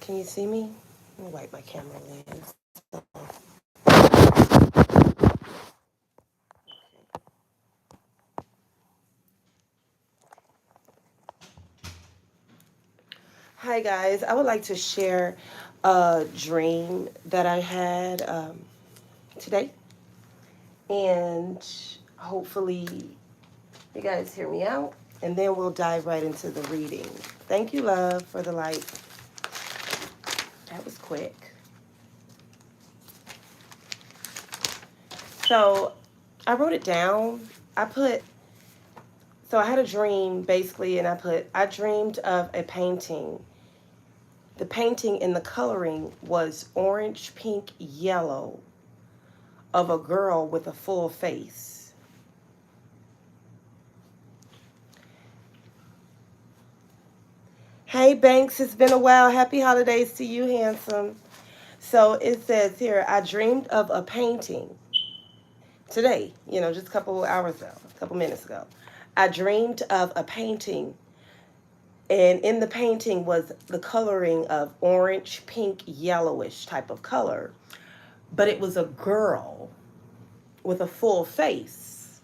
Can you see me? Let me wipe my camera lens. Hi, guys. I would like to share a dream that I had today. And hopefully, you guys hear me out. And then we'll dive right into the reading. Thank you, love, for the light. That was quick. So I wrote it down. So I had a dream basically, and I dreamed of a painting. The painting and the coloring was orange, pink, yellow of a girl with a full face. Hey, Banks, it's been a while. Happy holidays to you, handsome. So it says here, I dreamed of a painting today, just a couple hours ago, a couple minutes ago. I dreamed of a painting, and in the painting was the coloring of orange, pink, yellowish type of color, but it was a girl with a full face.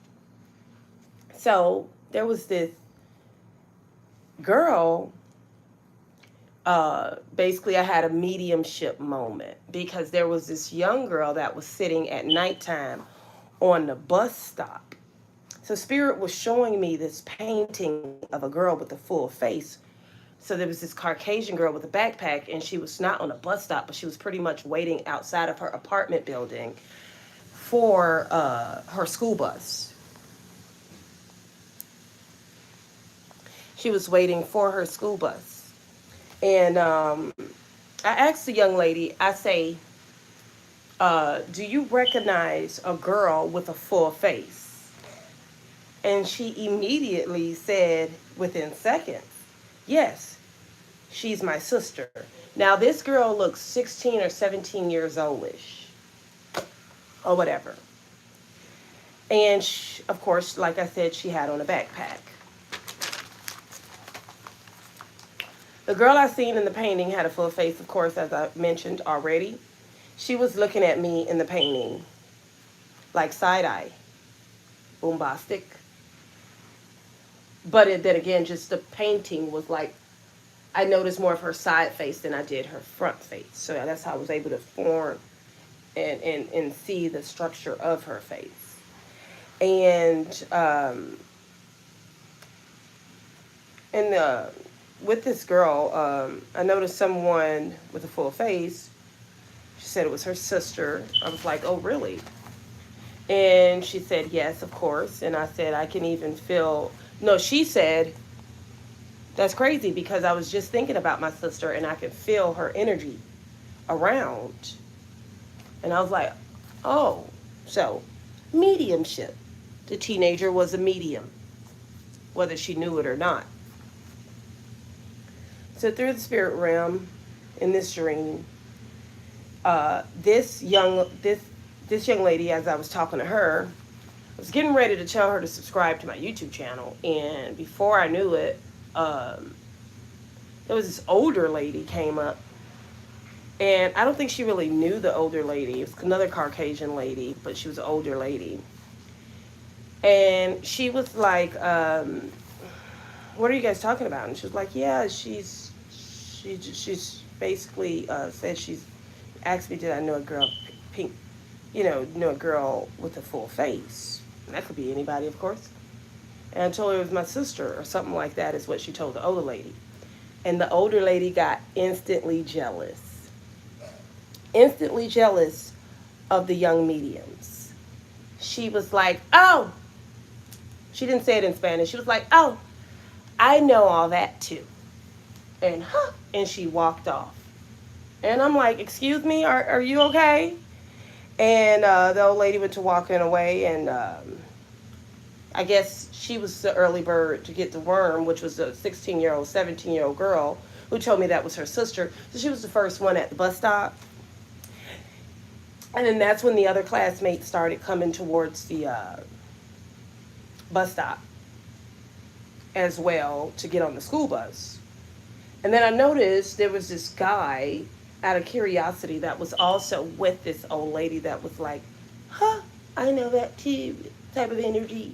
So there was this girl. Basically, I had a mediumship moment because there was this young girl that was sitting at nighttime on the bus stop. So Spirit was showing me this painting of a girl with a full face. So there was this Caucasian girl with a backpack, and she was not on a bus stop, but she was pretty much waiting outside of her apartment building for her school bus. She was waiting for her school bus. And I asked the young lady, I say, do you recognize a girl with a full face? And she immediately said, within seconds, yes, she's my sister. Now, this girl looks 16 or 17 years oldish, or whatever. And she, of course, like I said, she had on a backpack. The girl I seen in the painting had a full face, of course, as I mentioned already. She was looking at me in the painting, like side-eye, bombastic. But then again, just the painting was like, I noticed more of her side face than I did her front face. So that's how I was able to form and see the structure of her face. And with this girl, I noticed someone with a full face. She said it was her sister. I was like, oh, really? And she said, yes, of course. And I said, I can even feel. No, she said, that's crazy because I was just thinking about my sister and I could feel her energy around. And I was like, oh, so mediumship. The teenager was a medium, whether she knew it or not. So through the spirit realm, in this dream, this young lady, as I was talking to her, I was getting ready to tell her to subscribe to my YouTube channel, and before I knew it, there was this older lady came up, and I don't think she really knew the older lady. It was another Caucasian lady, but she was an older lady, and she was like, "What are you guys talking about?" And she was like, "Yeah, she's basically said she's asked me, did I know a girl pink, know a girl with a full face." And that could be anybody, of course. And I told her it was my sister or something like that is what she told the older lady. And the older lady got instantly jealous. Instantly jealous of the young mediums. She was like, oh, she didn't say it in Spanish. She was like, oh, I know all that too. And she walked off. And I'm like, excuse me, are you okay? And the old lady went to walking away, and I guess she was the early bird to get the worm, which was a 16-year-old, 17-year-old girl who told me that was her sister. So she was the first one at the bus stop. And then that's when the other classmates started coming towards the bus stop as well to get on the school bus. And then I noticed there was this guy, out of curiosity, that was also with this old lady that was like, huh, I know that too, type of energy.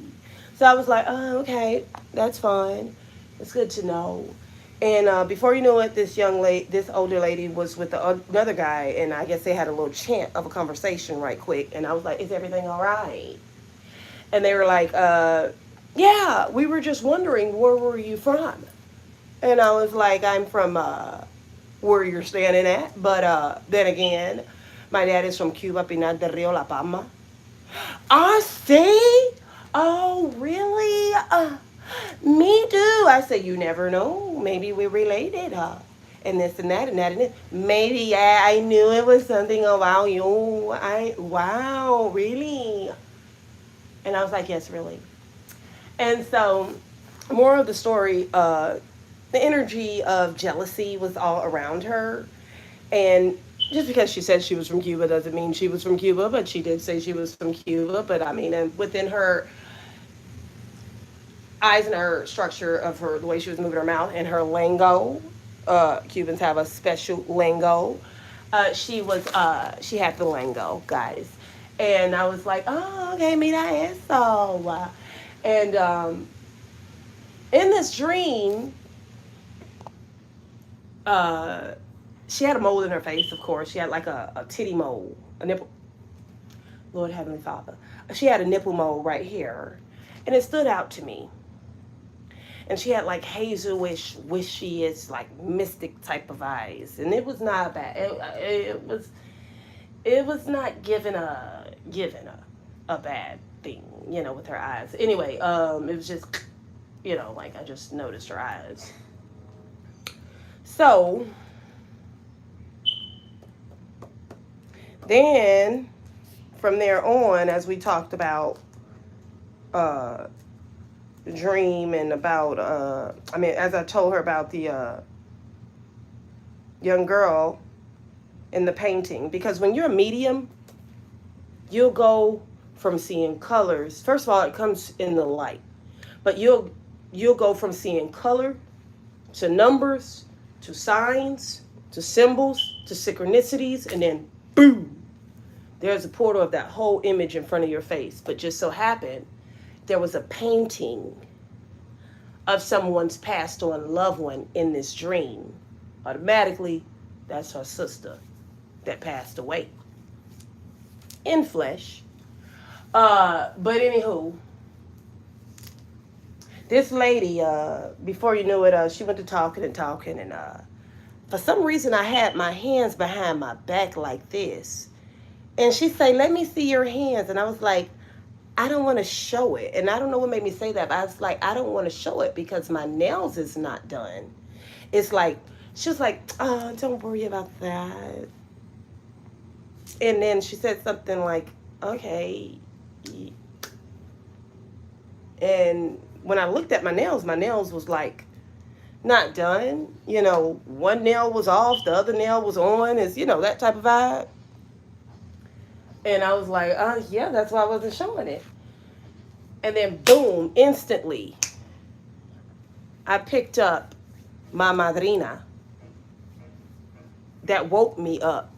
So I was like, oh, okay, that's fine. It's good to know. And before you know it, this older lady was with another guy, and I guess they had a little chant of a conversation right quick. And I was like, is everything all right? And they were like, yeah, we were just wondering, where were you from? And I was like, I'm from where you're standing at. But then again, my dad is from Cuba, Pinar del Rio, La Palma. I see. Oh, really? Me too. I said, you never know. Maybe we're related, huh? And this and that and that and this. Maybe, yeah, I knew it was something about you. Wow, really? And I was like, yes, really. And so, more of the story, the energy of jealousy was all around her. And just because she said she was from Cuba doesn't mean she was from Cuba, but she did say she was from Cuba. But I mean, and within her eyes and her structure of her, the way she was moving her mouth and her lingo, Cubans have a special lingo. She had the lingo, guys. And I was like, oh, okay, mira eso. And in this dream, uh, she had a mole in her face, of course. She had like a titty mole, a nipple. Lord Heavenly Father. She had a nipple mole right here. And it stood out to me. And she had like hazelish, wishy-ish, like mystic type of eyes. And it was not bad. It was not given a bad thing, with her eyes. Anyway, it was just, like I just noticed her eyes. So then from there on, as we talked about uh, the dream and about, as I told her about the young girl in the painting, because when you're a medium, you'll go from seeing colors. First of all, it comes in the light, but you'll go from seeing color to numbers to signs to symbols to synchronicities, and then boom, there's a portal of that whole image in front of your face. But just so happened there was a painting of someone's passed on loved one in this dream. Automatically, that's her sister that passed away in flesh. But anywho, this lady, before you knew it, she went to talking and talking, and for some reason I had my hands behind my back like this. And she said, let me see your hands. And I was like, I don't want to show it. And I don't know what made me say that, but I was like, I don't want to show it because my nails is not done. It's like, she was like, oh, don't worry about that. And then she said something like, okay. And when I looked at my nails was like not done. One nail was off, the other nail was on. Is that type of vibe. And I was like, yeah, that's why I wasn't showing it. And then boom, instantly, I picked up my madrina that woke me up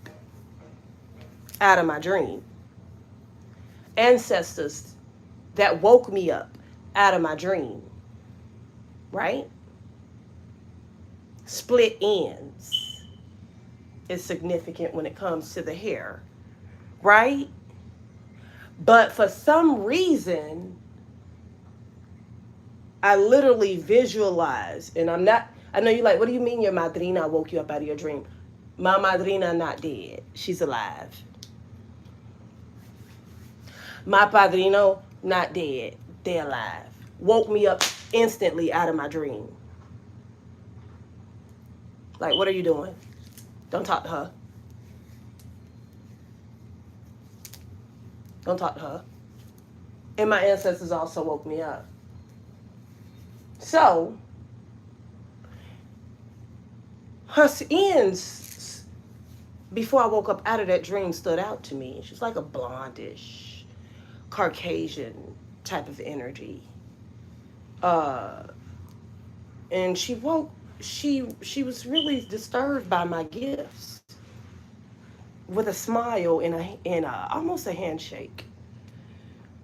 out of my dream. Ancestors that woke me up out of my dream. Right? Split ends is significant when it comes to the hair. Right? But for some reason, I literally visualize, and I know you're like, what do you mean your madrina woke you up out of your dream? My madrina not dead. She's alive. My padrino not dead. They're alive. Woke me up instantly out of my dream. Like, what are you doing? Don't talk to her. Don't talk to her. And my ancestors also woke me up. So, her ends, before I woke up out of that dream, stood out to me. She was like a blondish, Caucasian type of energy. And she woke she was really disturbed by my gifts with a smile and almost a handshake.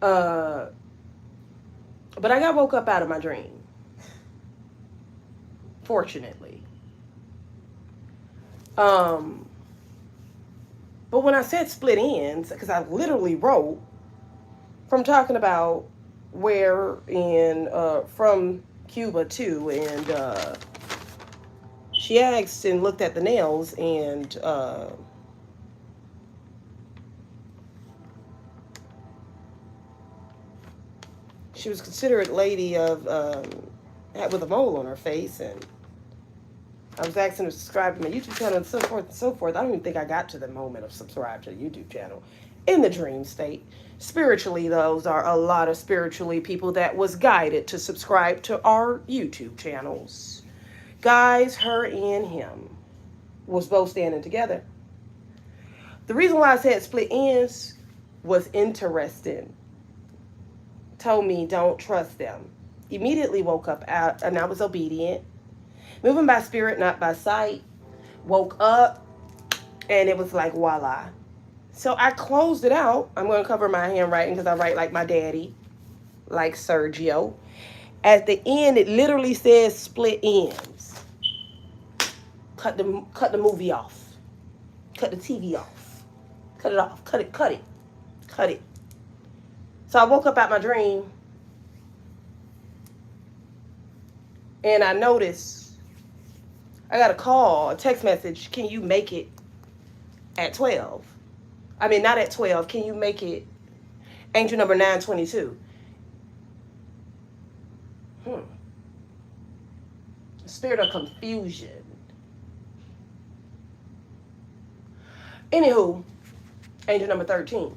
Uh, but I got woke up out of my dream, fortunately. Um, but when I said split ends, because I literally wrote from talking about where in from Cuba too, and she asked and looked at the nails, and she was considered lady of with a mole on her face, and I was asking her to subscribe to my YouTube channel and so forth and so forth. I don't even think I got to the moment of subscribe to the YouTube channel in the dream state. Spiritually, those are a lot of spiritually people that was guided to subscribe to our YouTube channels. Guys, her and him was both standing together. The reason why I said split ends was interesting. Told me don't trust them. Immediately woke up out and I was obedient. Moving by spirit, not by sight. Woke up and it was like voila. So I closed it out. I'm going to cover my handwriting because I write like my daddy, like Sergio. At the end, it literally says split ends. Cut the movie off. Cut the TV off. Cut it off. Cut it. So I woke up out my dream and I noticed I got a call, a text message. Can you make it at 12? I mean, not at 12. Can you make it angel number 922? Spirit of confusion. Anywho, angel number 13.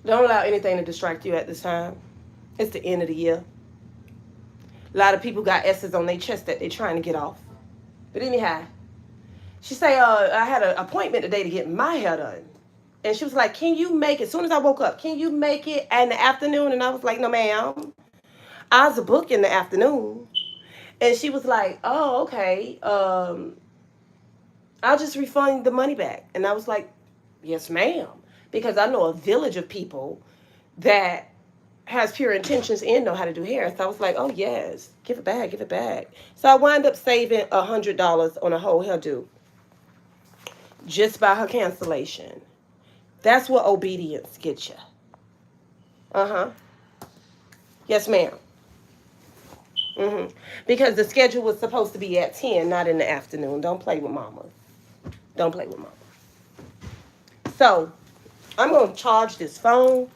Don't allow anything to distract you at this time. It's the end of the year. A lot of people got S's on their chest that they're trying to get off. But anyhow, she say, I had an appointment today to get my hair done. And she was like, can you make it? As soon as I woke up, can you make it in the afternoon? And I was like, no, ma'am. I was a book in the afternoon. And she was like, oh, okay. I'll just refund the money back. And I was like, yes, ma'am. Because I know a village of people that has pure intentions and know how to do hair. So I was like, oh, yes, give it back. So I wound up saving $100 on a whole hairdo just by her cancellation. That's what obedience gets you. Uh-huh. Yes, ma'am. Because the schedule was supposed to be at 10, not in the afternoon. Don't play with mama. Don't play with mama. So I'm going to charge this phone.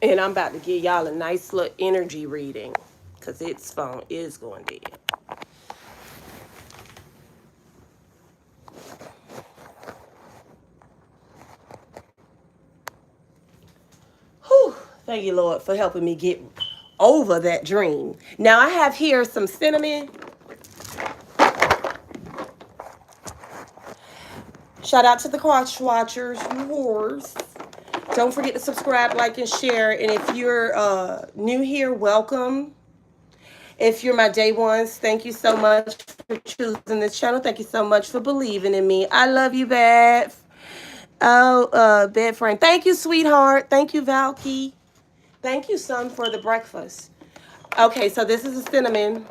And I'm about to give y'all a nice little energy reading. Because its phone is going dead. Whew. Thank you, Lord, for helping me get over that dream. Now I have here some cinnamon. Shout out to the Crotch Watchers, yours. Don't forget to subscribe, like, and share. And if you're new here, welcome. If you're my day ones, thank you so much for choosing this channel. Thank you so much for believing in me. I love you, Beth. Oh, bed friend. Thank you, sweetheart. Thank you, Valky. Thank you, son, for the breakfast. Okay, so this is a cinnamon.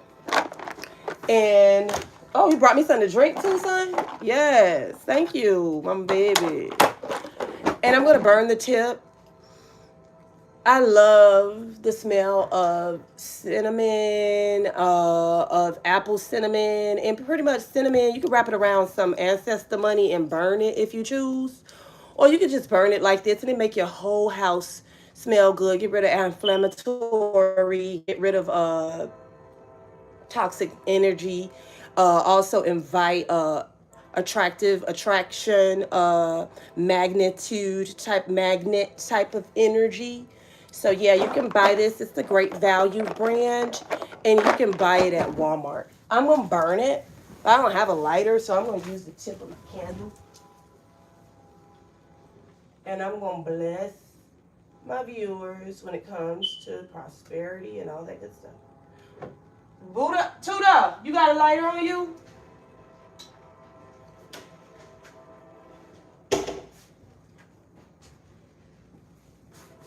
And, oh, you brought me something to drink too, son? Yes. Thank you, my baby. And I'm going to burn the tip. I love the smell of cinnamon, of apple cinnamon, and pretty much cinnamon. You can wrap it around some ancestor money and burn it if you choose. Or you can just burn it like this and it make your whole house smell good. Get rid of inflammatory, get rid of toxic energy. Also invite attraction, magnet type of energy. So yeah, you can buy this. It's the Great Value brand, and you can buy it at Walmart. I'm gonna burn it. I don't have a lighter, so I'm gonna use the tip of my candle, and I'm gonna bless my viewers when it comes to prosperity and all that good stuff. Buddha, Tuda, you got a lighter on you?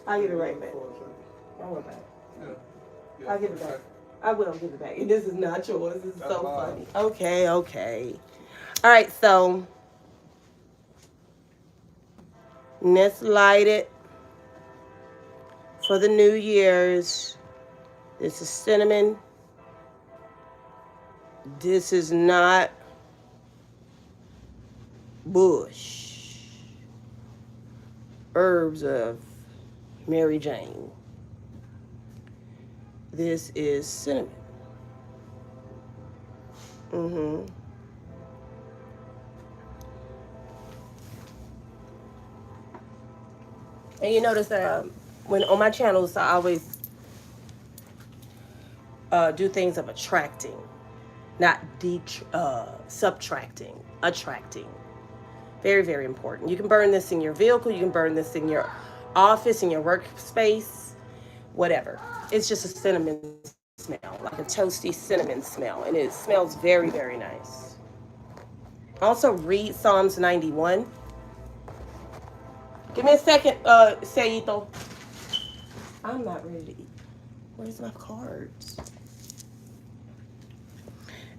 I'll give it right back. Don't worry about it. I'll give it back. I will give it back. This is not yours. This is so funny. Okay, okay. All right, so let's light it for the New Year's. This is cinnamon. This is not bush. Herbs of Mary Jane. This is cinnamon. And you notice that when on my channels, I always do things of attracting, not subtracting, attracting. Very, very important. You can burn this in your vehicle. You can burn this in your office, in your workspace, whatever. It's just a cinnamon smell, like a toasty cinnamon smell. And it smells very, very nice. Also, read Psalms 91. Give me a second, Seito. I'm not ready to eat. Where's my cards?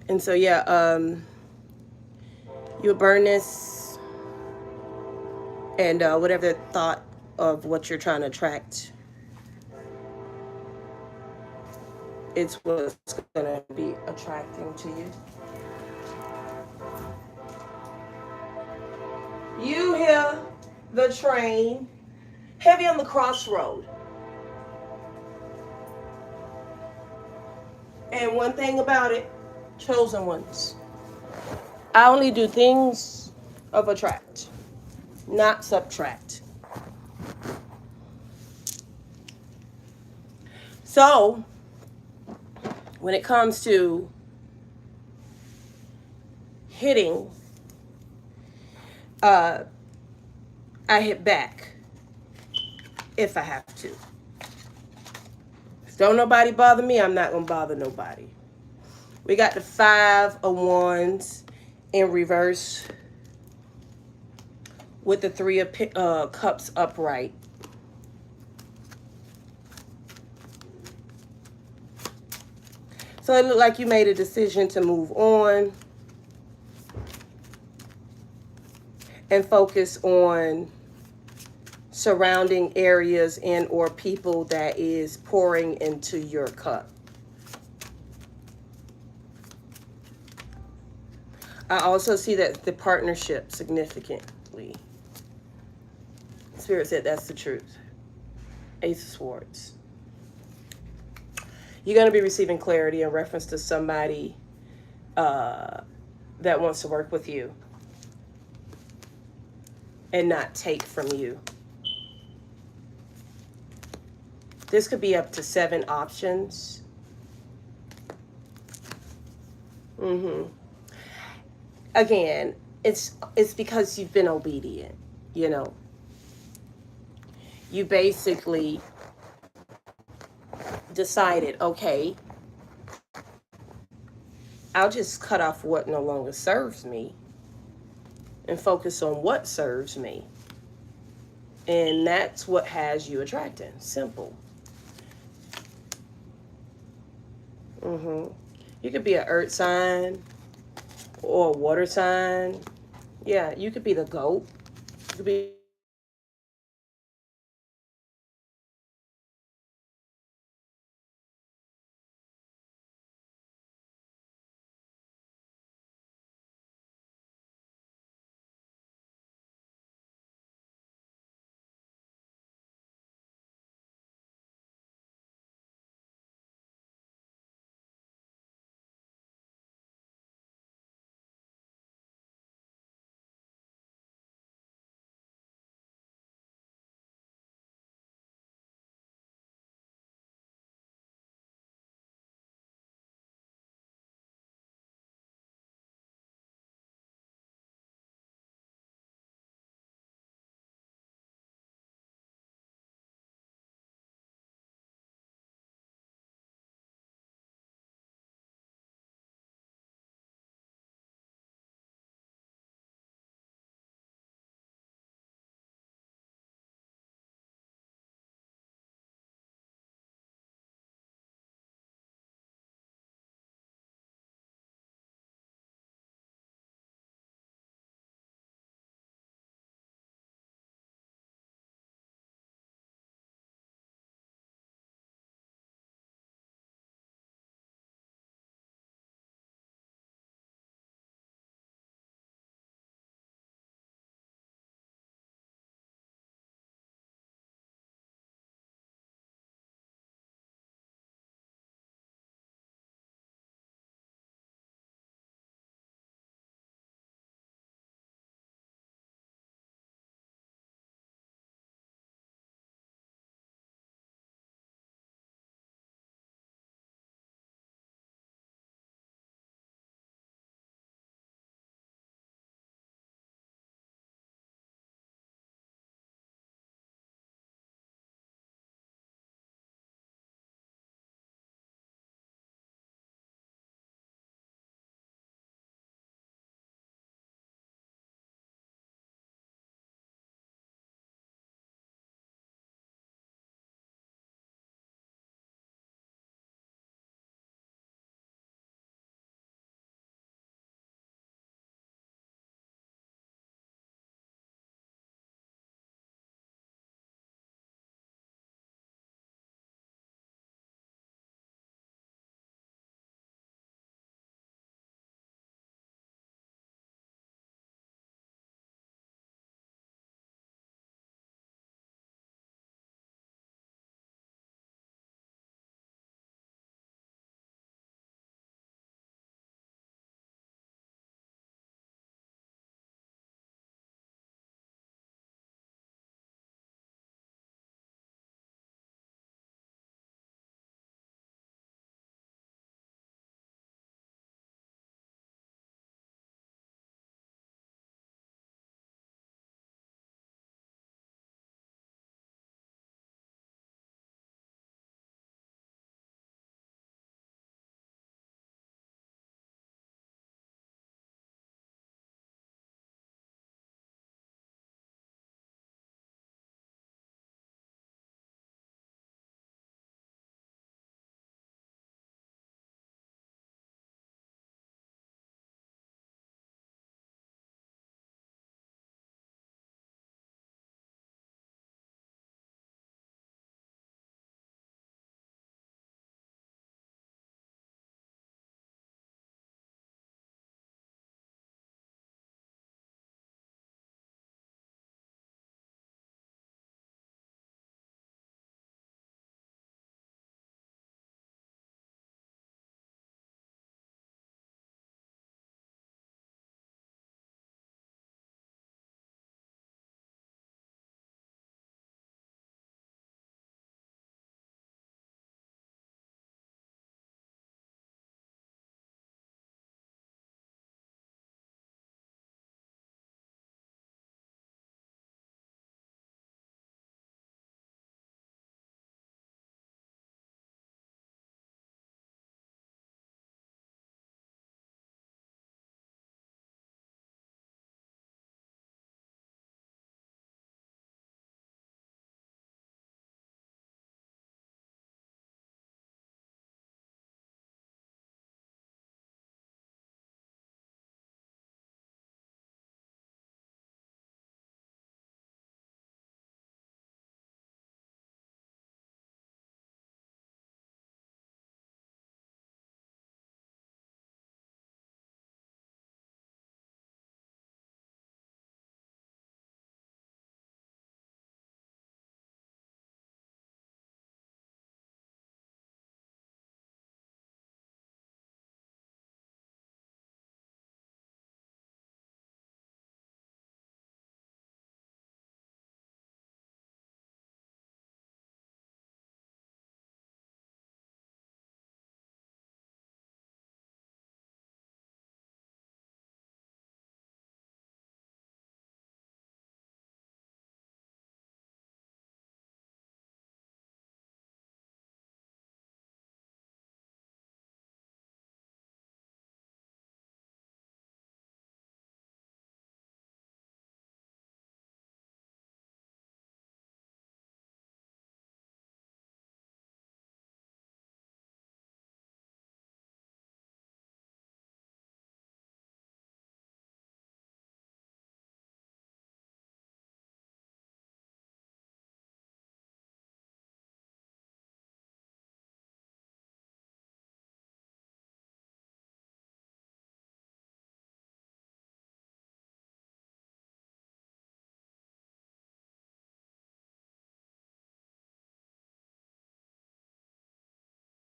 And so, yeah, you would burn this. And whatever thought of what you're trying to attract, it's what's going to be attracting to you. You hear the train heavy on the crossroad. And one thing about it, chosen ones. I only do things of attract, not subtract. So, when it comes to hitting, I hit back if I have to. If don't nobody bother me, I'm not going to bother nobody. We got the 5 of Wands in reverse with the 3 of Cups upright. So it looked like you made a decision to move on and focus on surrounding areas and or people that is pouring into your cup. I also see that the partnership significantly. Spirit said that's the truth. Ace of Swords. You're going to be receiving clarity in reference to somebody that wants to work with you and not take from you. This could be up to 7 options. Again, it's because you've been obedient, you know. You basically decided, okay, I'll just cut off what no longer serves me and focus on what serves me. And that's what has you attracting. Simple. You could be an earth sign or a water sign. Yeah, you could be the goat. You could be